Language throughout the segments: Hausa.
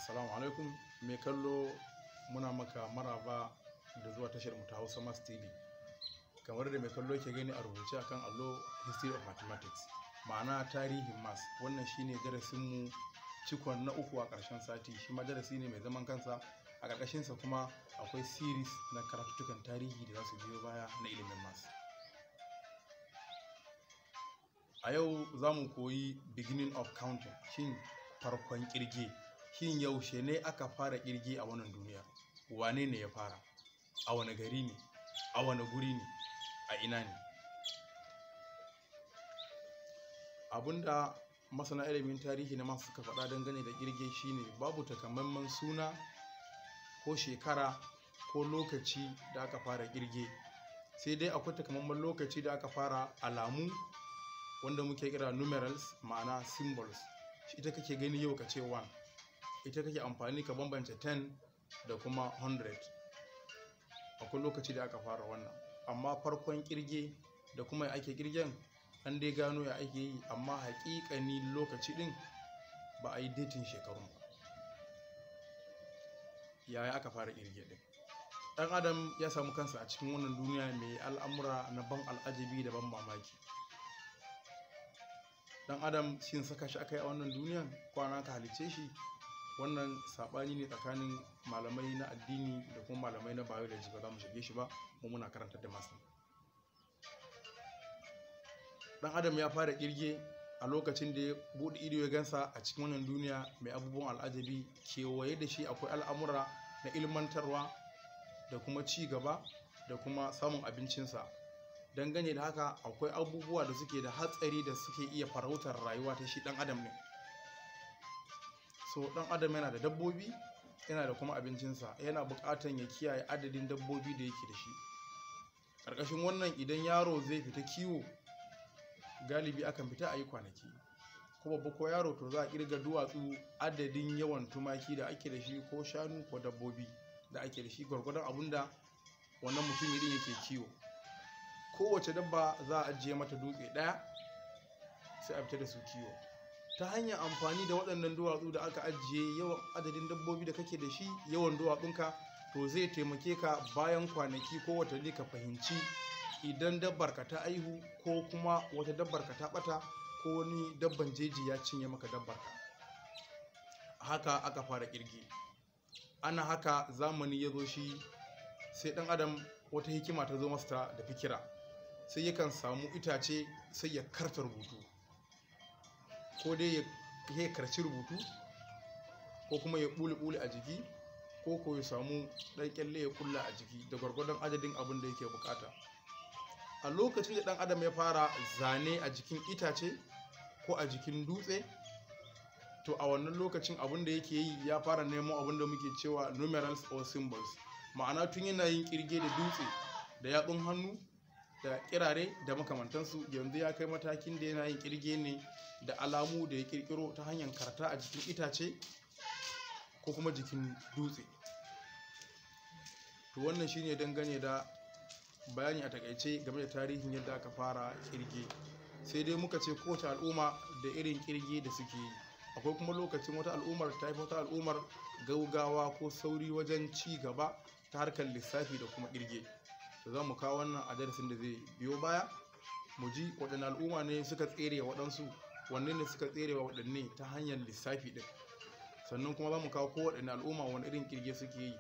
Assalamu alaikum mai kallo, muna maka maraba da zuwa tashar mu ta Hausa Maths TV. Kamar da mai kallo ke gani a rubuce akan allo, History of Mathematics, ma'ana tarihin Maths. Wannan shine darasin mu cikon na uku a ƙarshen sati. Shi ma darasi ne mai zaman kansa, a ƙarƙashinsa kuma akwai series na karatutukan tarihi da za su biyo baya na ilimin Maths. A yau za mu koyi beginning of counting, shin farkon kirge. Shin yaushe ne aka fara kirge a wannan duniya? Wane ne ya fara? A wane gari ne? A wane guri ne? A ina ne? Abinda masana ilimin tarihi na masu suka faɗa dangane da kirge shine babu takamaiman suna ko shekara ko lokaci da aka fara kirge, sai dai akwai takamaiman lokaci da aka fara alamu wanda muke kira numerals, ma'ana symbols. Ita kake gani yau ka ce 1, ita kake amfani ka bambance 10 da kuma 100. Akwai lokaci da aka fara wannan, amma farkon kirge da kuma ake kirgen an dai gano ya ake yi, amma haƙiƙani lokaci din ba a yi datin shekarun ba. Yaya aka fara kirge din? Dan adam ya samu kansa a cikin wannan duniya mai al'amura na ban al'ajabi da ban mamaki. Dan adam shin saka shi aka yi a wannan duniyan, kwana ka halice shi? Wannan sabani ne tsakanin malamai na addini da kuma malamai na biology, ba za mu shige shi ba, mu muna karantar da masu. Dan adam ya fara kirge a lokacin da ya bude ido ya gansa a cikin wannan duniya mai abubuwan al'ajabi. Kewaye da shi akwai al'amura na ilmantarwa da kuma ci gaba da kuma samun abincinsa. Dangane da haka akwai abubuwa da suke da hatsari da suke iya farautar rayuwa ta shi dan adam ne. So dan adam yana da dabbobi, yana da kuma abincinsa, yana buƙatan ya kiyaye adadin dabbobi da yake da shi. Ƙarƙashin wannan, idan yaro zai fita kiwo, galibi akan fita a yi kwanaki, ko babba ko yaro, to za a kirga duwatsu adadin yawan tumaki da ake da shi ko shanu ko dabbobi da ake da shi, gwargwadon abinda wannan mutum irin yake kiwo. Kowace dabba za a ajiye mata dutse ɗaya sai a fita da su kiwo. Ta hanyar amfani da waɗannan duwatsu da aka ajiye, yawan adadin dabbobi da kake da shi, yawan duwatsunka, to zai taimake ka bayan kwanaki ko watanni ka fahimci idan dabbar ka ta aihu ko kuma wata dabbar ka ta ɓata ko wani dabban jeji ya cinye maka dabbar ka. Haka aka fara kirge. Ana haka zamani ya zo shi, sai ɗan adam wata hikima ta zo masa da fikira. Sai yakan samu itace sai ya karta rubutu, ko dai ya karci rubutu ko kuma ya bule a jiki, ko ya samu ɗan kyalle ya kulla a jiki da gwargwadon adadin abin da yake bukata. A lokacin da ɗan adam ya fara zane a jikin itace ko a jikin dutse, to a wannan lokacin abin da yake yi ya fara nemo abin da muke cewa numerals or symbols. Ma'ana tun yana yin kirge da dutse da yatsun hannu da kirare da makamantansu, yanzu ya kai matakin da yana yin kirge ne da alamu da ya kirkiro ta hanyar karta a jikin itace ko kuma jikin dutse. To wannan shine dangane da bayani a takaice game da tarihin yadda aka fara kirge. Sai dai muka ce kowace al'umma da irin kirge da suke yi. Akwai kuma lokacin wata al'ummar ta yi wata al'ummar gaugawa ko sauri wajen ci gaba ta harkar lissafi da kuma kirge. To za mu kawo wannan a darasin da zai biyo baya, mu ji waɗanne al'umma ne suka tsere wa waɗansu, wanne ne suka tsere wa waɗanne ta hanyar lissafi ɗin. Sannan kuma za mu kawo kowaɗanne al'umma wani irin kirge suke yi,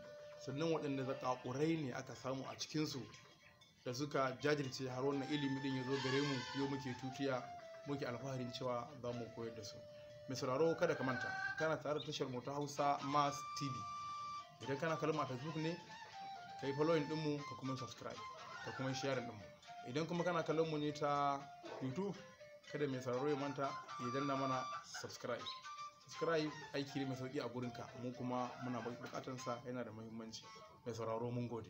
sannan waɗanne zakakurai ne aka samu a cikinsu da suka jajirce har wannan ilimi ɗin ya zo gare mu yau muke tutiya, muke alfaharin cewa za mu koyar da su. Mai sauraro, kada ka manta kana tare da tashar mu ta Hausa Maths TV. Idan kana kallon a Facebook ne, ka yi following ɗinmu ka kuma subscribe ka kuma share ɗinmu. Idan kuma kana kallon mu ne ta YouTube, kada mai sauraro ya manta ya danna mana subscribe. Subscribe aiki ne mai sauki a gurinka, mu kuma muna bukatansa, yana da muhimmanci. Mai sauraro, mun gode.